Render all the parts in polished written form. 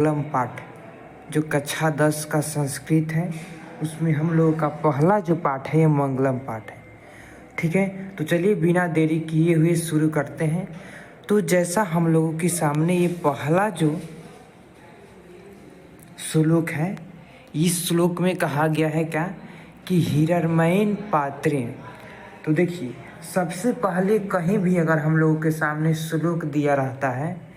मंगलम पाठ जो कक्षा 10 का संस्कृत है, उसमें हम लोगों का पहला जो पाठ है ये मंगलम पाठ है। ठीक है, तो चलिए बिना देरी किए हुए शुरू करते हैं। तो जैसा हम लोगों के सामने ये पहला जो श्लोक है, इस श्लोक में कहा गया है क्या कि हिरण्मयेन पात्रेण। तो देखिए, सबसे पहले कहीं भी अगर हम लोगों के सामने श्लोक दिया रहता है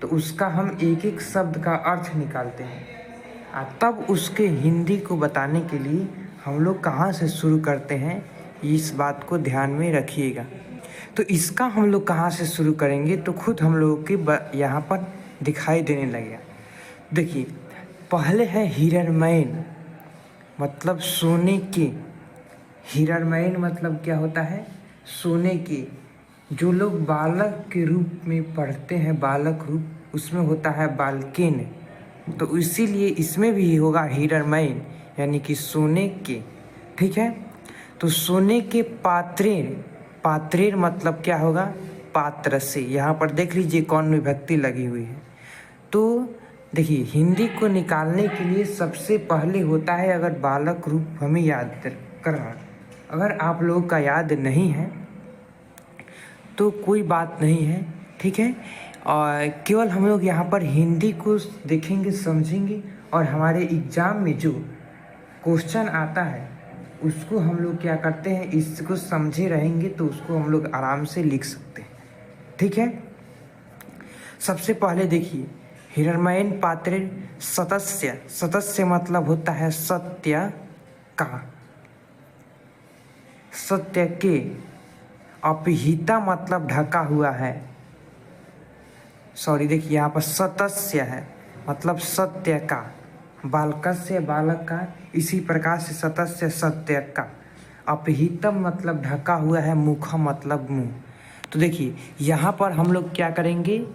तो उसका हम एक एक शब्द का अर्थ निकालते हैं, तब उसके हिंदी को बताने के लिए हम लोग कहाँ से शुरू करते हैं, इस बात को ध्यान में रखिएगा। तो इसका हम लोग कहाँ से शुरू करेंगे तो खुद हम लोगों के यहाँ पर दिखाई देने लगेगा। देखिए, पहले है हिरण्मयेन, मतलब सोने के। हिरण्मयेन मतलब क्या होता है? सोने के। जो लोग बालक के रूप में पढ़ते हैं, बालक रूप, उसमें होता है बालकेन, तो इसीलिए इसमें भी होगा हिरण्मयेन, यानी कि सोने के। ठीक है, तो सोने के पात्रेण, पात्रेण मतलब क्या होगा? पात्र से। यहाँ पर देख लीजिए कौन विभक्ति लगी हुई है। तो देखिए, हिंदी को निकालने के लिए सबसे पहले होता है अगर बालक रूप हमें याद करना। अगर आप लोगों का याद नहीं है तो कोई बात नहीं है, ठीक है। और केवल हम लोग यहाँ पर हिंदी को देखेंगे, समझेंगे, और हमारे एग्ज़ाम में जो क्वेश्चन आता है उसको हम लोग क्या करते हैं, इसको समझे रहेंगे तो उसको हम लोग आराम से लिख सकते हैं। ठीक है, सबसे पहले देखिए, हिरण्मयेन पात्रेण सतस्य। सतस्य मतलब होता है सत्य का, सत्य के। अपहिता मतलब ढका हुआ है। सॉरी, देखिए यहाँ पर सतस्य है मतलब सत्य का, बालकस्य बालक का, इसी प्रकार से सतस्य सत्य का। अपहितम मतलब ढका हुआ है, मुखम मतलब मुंह। तो देखिए यहाँ पर हम लोग क्या करेंगे,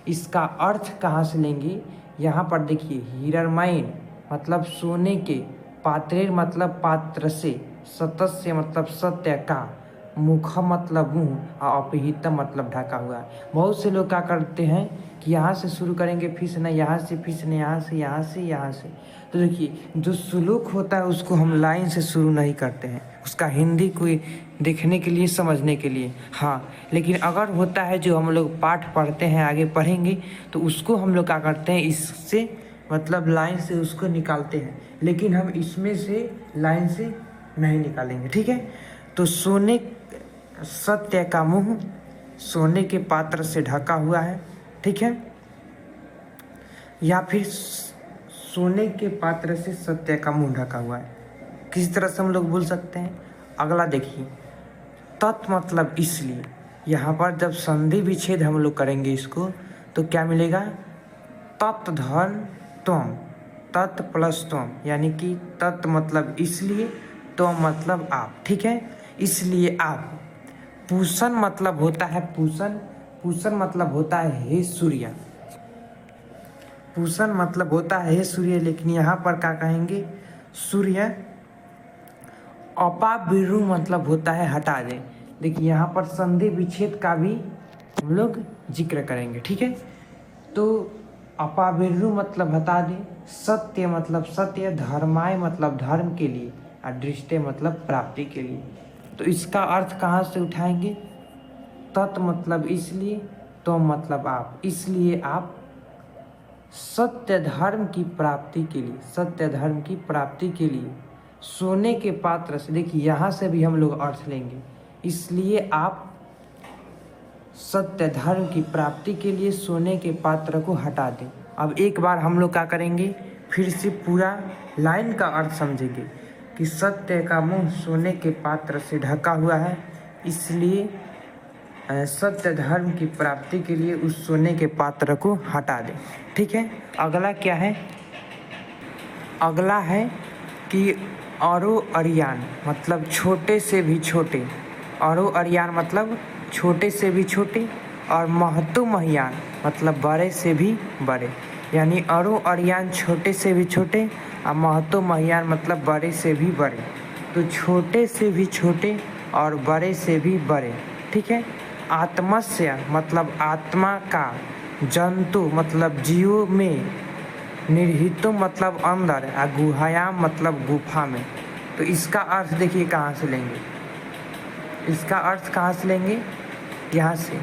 इसका अर्थ कहाँ से लेंगे। यहाँ पर देखिए, हिरण्मयेन मतलब सोने के, पात्रेण मतलब पात्र से, सतस्य मतलब सत्य का, मुख मतलब मुंह, और अपहितम मतलब ढका हुआ है। बहुत से लोग क्या करते हैं कि यहाँ से शुरू करेंगे, फिर से ना यहाँ से, फिर से ना यहाँ से, यहाँ से, यहाँ से। तो देखिए, जो श्लोक होता है उसको हम लाइन से शुरू नहीं करते हैं, उसका हिंदी को देखने के लिए, समझने के लिए। हाँ, लेकिन अगर होता है जो हम लोग पाठ पढ़ते हैं, आगे पढ़ेंगे, तो उसको हम लोग क्या करते हैं, इससे मतलब लाइन से उसको निकालते हैं, लेकिन हम इसमें से लाइन से नहीं निकालेंगे। ठीक है, तो सोने, सत्य का मुंह सोने के पात्र से ढका हुआ है। ठीक है, या फिर सोने के पात्र से सत्य का मुंह ढका हुआ है, किसी तरह से हम लोग बोल सकते हैं। अगला देखिए, तत् मतलब इसलिए। यहाँ पर जब संधि विच्छेद हम लोग करेंगे इसको, तो क्या मिलेगा? तत् धन त्वम, तत् प्लस त्वम, यानी कि तत् मतलब इसलिए, त्वम मतलब आप। ठीक है, इसलिए आप। पूषण मतलब होता है पूषण, पूषण मतलब होता है हे सूर्य, पूषण मतलब होता है हे सूर्य, लेकिन यहाँ पर क्या कहेंगे, सूर्य। अपाविरु मतलब होता है हटा दे। देखिए यहाँ पर संधि विच्छेद का भी हम लोग जिक्र करेंगे। ठीक है, तो अपाविरु मतलब हटा दे, सत्य मतलब सत्य, धर्माय मतलब धर्म के लिए, और दृष्टि मतलब प्राप्ति के लिए। तो इसका अर्थ कहाँ से उठाएंगे? तत् मतलब इसलिए, तो मतलब आप, इसलिए आप सत्य धर्म की प्राप्ति के लिए, सत्य धर्म की प्राप्ति के लिए सोने के पात्र से। देखिए यहाँ से भी हम लोग अर्थ लेंगे, इसलिए आप सत्य धर्म की प्राप्ति के लिए सोने के पात्र को हटा दें। अब एक बार हम लोग क्या करेंगे, फिर से पूरा लाइन का अर्थ समझेंगे कि सत्य का मुंह सोने के पात्र से ढका हुआ है, इसलिए सत्य धर्म की प्राप्ति के लिए उस सोने के पात्र को हटा दें। ठीक है, अगला क्या है? अगला है कि औरो अरियान मतलब छोटे से भी छोटे, औरो अरियान मतलब छोटे से भी छोटे, और महतो महियान मतलब बड़े से भी बड़े। यानी औरो अरियान छोटे से भी छोटे, और महतो महियान मतलब बड़े से भी बड़े। तो छोटे से भी छोटे और बड़े से भी बड़े। ठीक है, आत्मस्य मतलब आत्मा का, जंतु मतलब जीवों में, निर्हितो मतलब अंदर, गुहायाम मतलब गुफा में। तो इसका अर्थ देखिए कहाँ से लेंगे, इसका अर्थ कहाँ से लेंगे, यहाँ से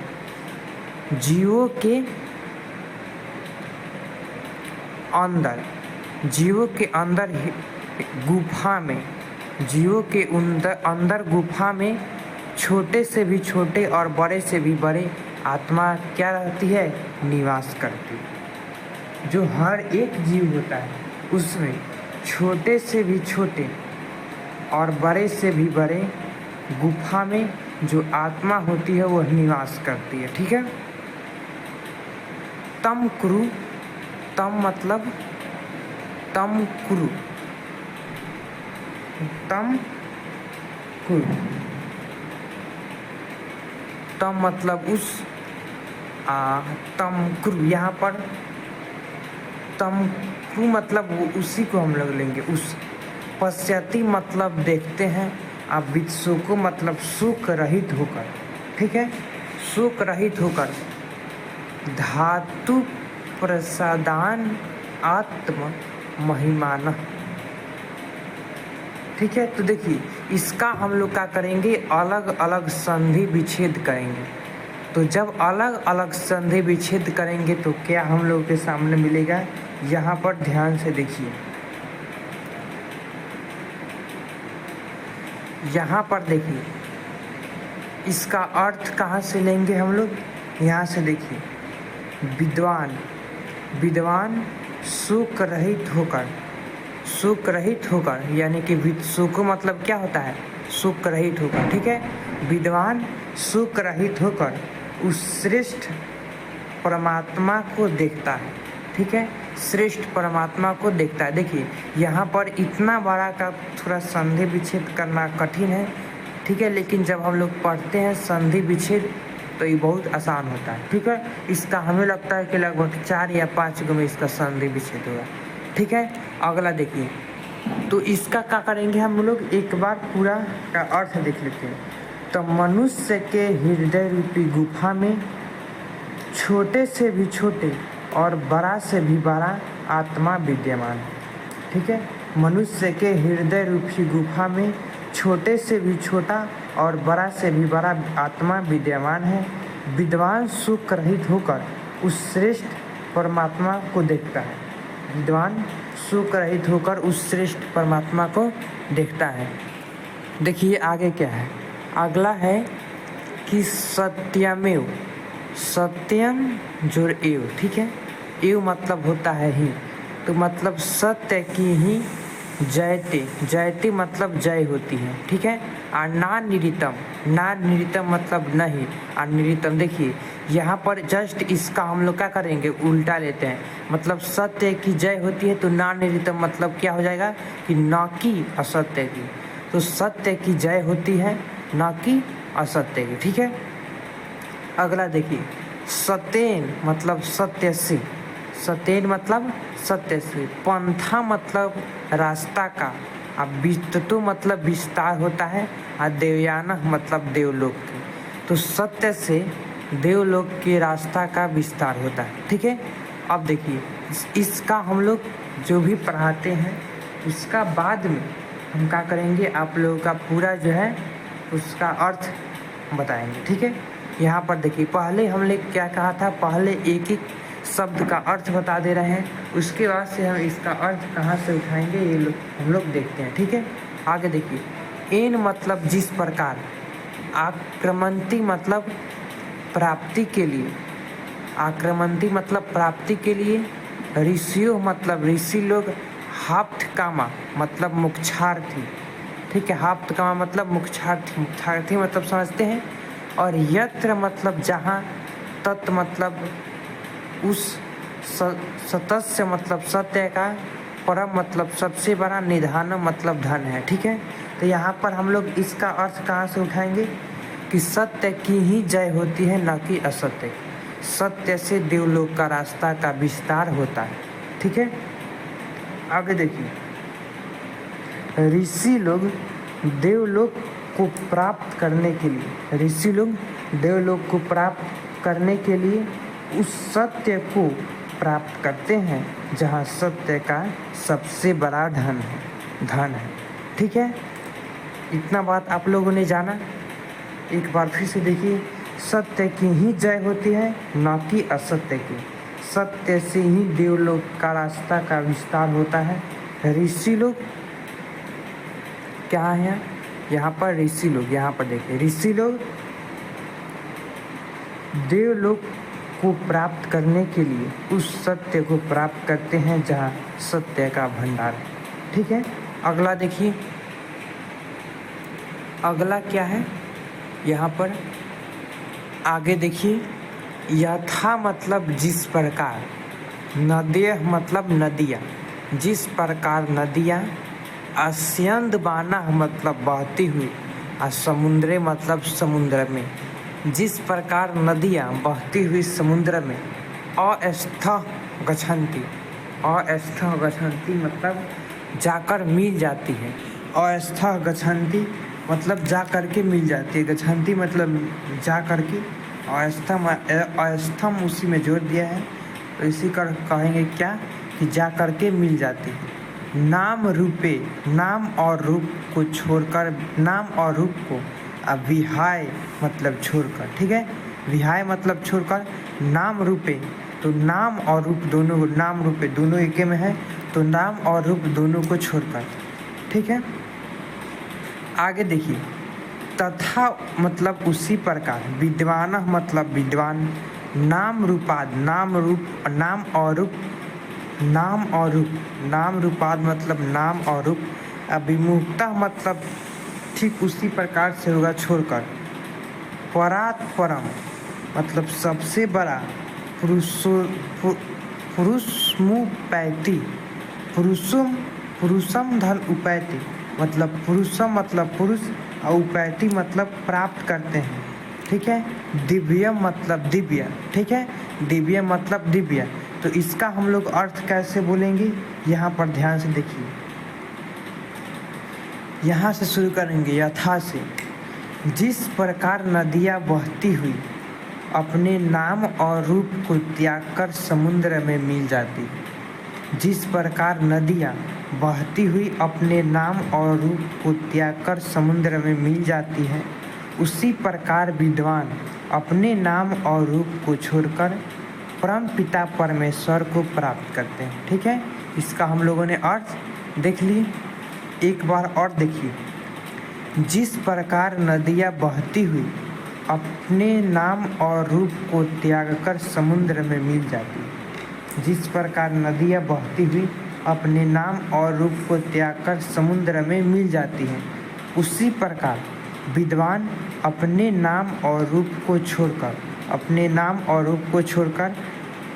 जीवों के अंदर, जीवों के अंदर गुफा में, जीवों के अंदर गुफा में छोटे से भी छोटे और बड़े से भी बड़े आत्मा क्या रहती है, निवास करती है। जो हर एक जीव होता है उसमें छोटे से भी छोटे और बड़े से भी बड़े गुफा में जो आत्मा होती है वह निवास करती है। ठीक है। तम कुरु, तम मतलब तम कुरु, तम कुरु, तम मतलब उस, तम कुरु यहाँ पर तम कुरु मतलब उसी को हम लोग लेंगे, उस। पश्यति मतलब देखते हैं, अब वित्सुको मतलब सुख रहित होकर। ठीक है, सुख रहित होकर। धातु प्रसादान आत्म महिमान। ठीक है, तो देखिए इसका हम लोग क्या करेंगे, अलग अलग संधि विच्छेद करेंगे। तो जब अलग अलग संधि विच्छेद करेंगे तो क्या हम लोग के सामने मिलेगा, यहाँ पर ध्यान से देखिए, यहाँ पर देखिए इसका अर्थ कहाँ से लेंगे हम लोग, यहाँ से देखिए, विद्वान, विद्वान सुख रहित होकर, सुख रहित होकर, यानी कि सुख मतलब क्या होता है, सुख रहित होकर। ठीक है, विद्वान सुख रहित होकर उस श्रेष्ठ परमात्मा को देखता है। ठीक है, श्रेष्ठ परमात्मा को देखता है। देखिए यहाँ पर इतना बड़ा का थोड़ा संधि विच्छेद करना कठिन है। ठीक है, लेकिन जब हम लोग पढ़ते हैं संधि विच्छेद तो ये बहुत आसान होता है। ठीक है, इसका हमें लगता है कि लगभग 4 या 5 गो में इसका संधि विच्छेद होगा। ठीक है, अगला देखिए, तो इसका क्या करेंगे हम लोग, एक बार पूरा का अर्थ देख लेते हैं। तो मनुष्य के हृदय रूपी गुफा में छोटे से भी छोटे और बड़ा से भी बड़ा आत्मा विद्यमान है। ठीक है, मनुष्य के हृदय रूपी गुफा में छोटे से भी छोटा और बड़ा से भी बड़ा आत्मा विद्यमान है। विद्वान सुख रहित होकर उस श्रेष्ठ परमात्मा को देखता है। विद्वान सुख रहित होकर उस श्रेष्ठ परमात्मा को देखता है। देखिए आगे क्या है, अगला है कि सत्यमेव, सत्यम जोड़ एव। ठीक है, एव मतलब होता है ही, तो मतलब सत्य की ही जयते, जयते मतलब जय होती है। ठीक है, और ना निरितम, ना निरितम मतलब नहीं, और निरितम देखिए यहाँ पर जस्ट इसका हम लोग क्या करेंगे, उल्टा लेते हैं। मतलब सत्य की जय होती है तो ना निरितम मतलब क्या हो जाएगा कि न कि असत्य की। तो सत्य की जय होती है न कि असत्य की। ठीक है, अगला देखिए, सतेन मतलब सत्य से, सतेन मतलब सत्य से। पंथा मतलब रास्ता का, अब विस्ततो मतलब विस्तार होता है, और देवयान मतलब देवलोक की। तो सत्य से देवलोक के रास्ता का विस्तार होता है। ठीक है, अब देखिए इसका हम लोग जो भी पढ़ाते हैं उसका बाद में हम क्या करेंगे, आप लोगों का पूरा जो है उसका अर्थ बताएंगे। ठीक है, यहाँ पर देखिए पहले हमने क्या कहा था, पहले एक एक शब्द का अर्थ बता दे रहे हैं, उसके बाद से हम इसका अर्थ कहाँ से उठाएंगे ये लोग हम लोग देखते हैं। ठीक है, आगे देखिए, एन मतलब जिस प्रकार, आक्रमंती मतलब प्राप्ति के लिए, आक्रमंती मतलब प्राप्ति के लिए, ऋषियों मतलब ऋषि लोग, हाप्त कामा मतलब मोक्षार्थी। ठीक है, हाप्त कामा मतलब मोक्षार्थी, मोक्षार्थी मतलब समझते हैं। और यत्र मतलब जहाँ, तत् मतलब उस, सतस्य मतलब सत्य का, परम मतलब सबसे बड़ा, निधान मतलब धन है। ठीक है, तो यहाँ पर हम लोग इसका अर्थ कहाँ से उठाएंगे कि सत्य की ही जय होती है न कि असत्य। सत्य से देवलोक का रास्ता का विस्तार होता है। ठीक है, आगे देखिए, ऋषि लोग देवलोक को प्राप्त करने के लिए, ऋषि लोग देवलोक को प्राप्त करने के लिए उस सत्य को प्राप्त करते हैं जहाँ सत्य का सबसे बड़ा धन है। ठीक है, इतना बात आप लोगों ने जाना। एक बार फिर से देखिए, सत्य की ही जय होती है, न कि असत्य की। सत्य से ही देवलोक का रास्ता का विस्तार होता है। ऋषि लोग क्या है यहाँ पर? ऋषि लोग, यहाँ पर देखिए, ऋषि लोग देवलोक को प्राप्त करने के लिए उस सत्य को प्राप्त करते हैं जहाँ सत्य का भंडार है। ठीक है, अगला देखिए, अगला क्या है यहाँ पर? आगे देखिए, यथा मतलब जिस प्रकार, नद्य मतलब नदियाँ, जिस प्रकार नदियाँ, अस्यंद बाना मतलब बहती हुई, और समुद्रे मतलब समुद्र में, जिस प्रकार नदियाँ बहती हुई समुद्र में अस्थः गच्छन्ति, अस्थः गच्छन्ति मतलब जाकर मिल जाती है। अस्थः गच्छन्ति मतलब जा कर के मिल जाती है, गच्छन्ति मतलब जा कर के, अस्थम उसी में जोड़ दिया है, तो इसी का कहेंगे क्या कि जा कर के मिल जाती है। नाम रूपे, नाम और रूप को छोड़कर, नाम और रूप को विहाय मतलब छोड़कर। ठीक है, विहाय मतलब छोड़कर, नाम रूपे, तो नाम और रूप दोनों, नाम रूपे दोनों एक में है, तो नाम और रूप दोनों को छोड़कर। ठीक है, आगे देखिए, तथा मतलब उसी प्रकार, विद्वान मतलब विद्वान, नाम रूपाद, नाम रूप, नाम और रूप, नाम और रूप, नाम रूपाद मतलब नाम और रूप, अभिमुखता मतलब ठीक उसी प्रकार से होगा छोड़कर। परात परम मतलब सबसे बड़ा, पुरुषमुपैति, पुरुषम धन उपैति मतलब पुरुषम मतलब पुरुष, और उपैति मतलब प्राप्त करते हैं। ठीक है, दिव्यम मतलब दिव्य। ठीक है, दिव्य मतलब दिव्य, तो इसका हम लोग अर्थ कैसे बोलेंगे यहाँ पर ध्यान से देखिए। यहाँ से शुरू करेंगे, यथा से, जिस प्रकार नदियाँ बहती हुई अपने नाम और रूप को त्याग कर समुद्र में मिल जाती, जिस प्रकार नदियाँ बहती हुई अपने नाम और रूप को त्याग कर समुद्र में मिल जाती हैं, उसी प्रकार विद्वान अपने नाम और रूप को छोड़कर परम पिता परमेश्वर को प्राप्त करते हैं। ठीक है, इसका हम लोगों ने अर्थ देख लिए। एक बार और देखिए, जिस प्रकार नदियाँ बहती हुई अपने नाम और रूप को त्याग कर समुद्र में मिल जाती, जिस प्रकार नदियाँ बहती हुई अपने नाम और रूप को त्याग कर समुद्र में मिल जाती हैं, उसी प्रकार विद्वान अपने नाम और रूप को छोड़कर, अपने नाम और रूप को छोड़कर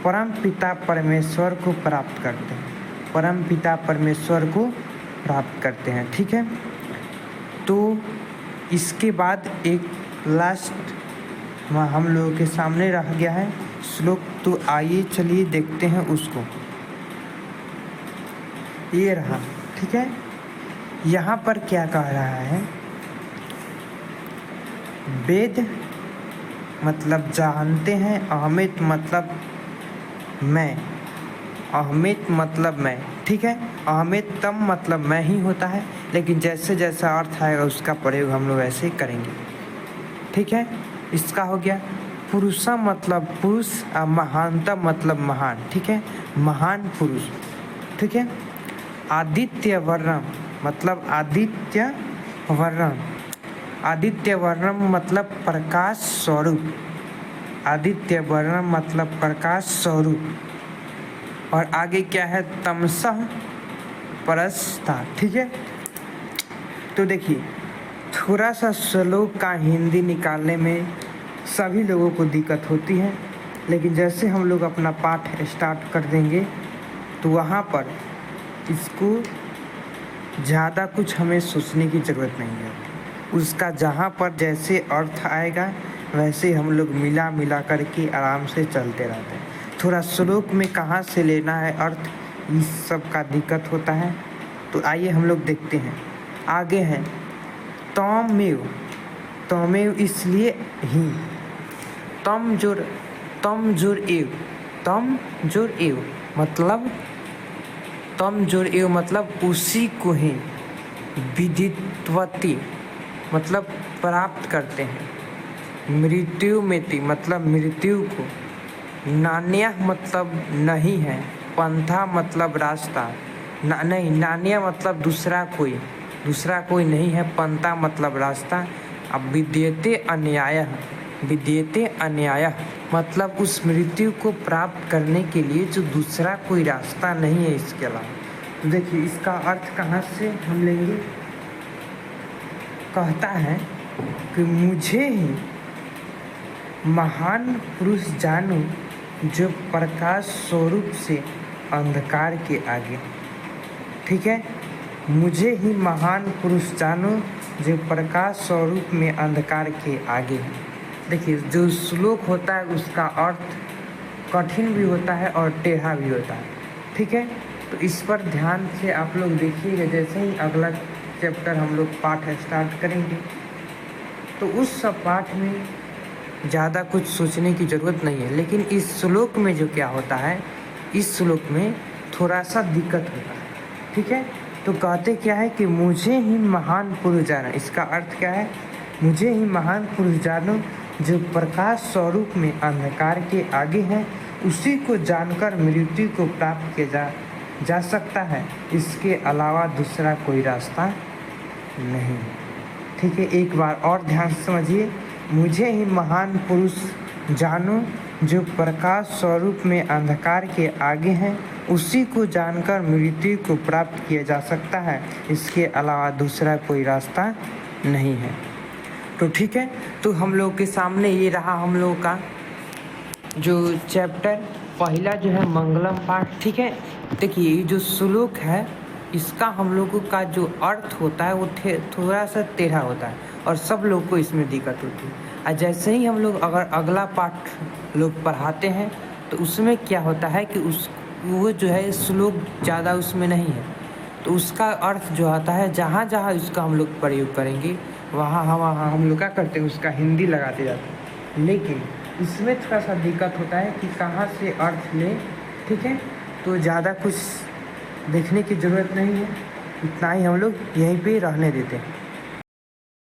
परम पिता परमेश्वर को प्राप्त करते हैं, परम पिता परमेश्वर को प्राप्त करते हैं। ठीक है, तो इसके बाद एक लास्ट हम लोगों के सामने रह गया है श्लोक, तो आइए चलिए देखते हैं उसको। ये रहा। ठीक है, यहाँ पर क्या कह रहा है? वेद मतलब जानते हैं, अहमित मतलब मैं, अहमित मतलब मैं। ठीक है, अहमित तम मतलब मैं ही होता है, लेकिन जैसे जैसा अर्थ आएगा उसका प्रयोग हम लोग ऐसे ही करेंगे। ठीक है, इसका हो गया। पुरुषम मतलब पुरुष, और महानतम मतलब महान। ठीक है, महान पुरुष। ठीक है, आदित्य वर्णम मतलब आदित्य वर्णम, आदित्य वर्णम मतलब प्रकाश स्वरूप, आदित्य वर्णम मतलब प्रकाश स्वरूप। और आगे क्या है? तमसः परस्ता। ठीक है, तो देखिए, थोड़ा सा श्लोक का हिंदी निकालने में सभी लोगों को दिक्कत होती है, लेकिन जैसे हम लोग अपना पाठ स्टार्ट कर देंगे तो वहाँ पर इसको ज़्यादा कुछ हमें सोचने की ज़रूरत नहीं है। उसका जहाँ पर जैसे अर्थ आएगा वैसे हम लोग मिला करके आराम से चलते रहते हैं। थोड़ा श्लोक में कहाँ से लेना है अर्थ, इस सब का दिक्कत होता है। तो आइए हम लोग देखते हैं। आगे है तमेव, तमेव इसलिए ही, तम जोर एव, तम जोड़ एव मतलब तम जोड़ एव मतलब उसी को ही विदित्वति मतलब प्राप्त करते हैं। मृत्यु मेति मतलब मृत्यु को। नान्या मतलब नहीं है। पंथा मतलब रास्ता। नहीं, नान्या मतलब दूसरा कोई नहीं है। पंथा मतलब रास्ता। अब विद्यते अन्याय मतलब उस मृत्यु को प्राप्त करने के लिए जो दूसरा कोई रास्ता नहीं है इसके अलावा। तो देखिए इसका अर्थ कहाँ से हम लेंगे। कहता है कि मुझे ही महान पुरुष जानो जो प्रकाश स्वरूप से अंधकार के आगे। ठीक है, मुझे ही महान पुरुष जानो जो प्रकाश स्वरूप में अंधकार के आगे है। देखिए जो श्लोक होता है उसका अर्थ कठिन भी होता है और टेढ़ा भी होता है। ठीक है, तो इस पर ध्यान से आप लोग देखिएगा। जैसे ही अगला चैप्टर हम लोग पाठ स्टार्ट करेंगे तो उस सब पाठ में ज़्यादा कुछ सोचने की ज़रूरत नहीं है। लेकिन इस श्लोक में जो क्या होता है, इस श्लोक में थोड़ा सा दिक्कत होता है। ठीक है, तो कहते क्या है कि मुझे ही महान पुरुष जानो। इसका अर्थ क्या है, मुझे ही महान पुरुष जानो जो प्रकाश स्वरूप में अंधकार के आगे है, उसी को जानकर मृत्यु को प्राप्त किया जा सकता है। इसके अलावा दूसरा कोई रास्ता नहीं। ठीक है, एक बार और ध्यान से समझिए। मुझे ही महान पुरुष जानो जो प्रकाश स्वरूप में अंधकार के आगे हैं, उसी को जानकर मृत्यु को प्राप्त किया जा सकता है। इसके अलावा दूसरा कोई रास्ता नहीं है। तो ठीक है, तो हम लोग के सामने ये रहा हम लोग का जो चैप्टर पहला जो है मंगलम पाठ। ठीक है, देखिए ये जो श्लोक है इसका हम लोगों का जो अर्थ होता है वो थोड़ा सा टेढ़ा होता है और सब लोग को इसमें दिक्कत होती है। और जैसे ही हम लोग अगर अगला पाठ लोग पढ़ाते हैं तो उसमें क्या होता है कि वो जो है श्लोक ज़्यादा उसमें नहीं है, तो उसका अर्थ जो आता है जहाँ जहाँ उसका हम लोग प्रयोग करेंगे वहाँ हम लोग क्या करते हैं, उसका हिंदी लगाते जाते हैं। लेकिन इसमें थोड़ा सा दिक्कत होता है कि कहाँ से अर्थ लें। ठीक है, तो ज़्यादा कुछ देखने की ज़रूरत नहीं है, इतना ही हम लोग यहीं पे रहने देते हैं।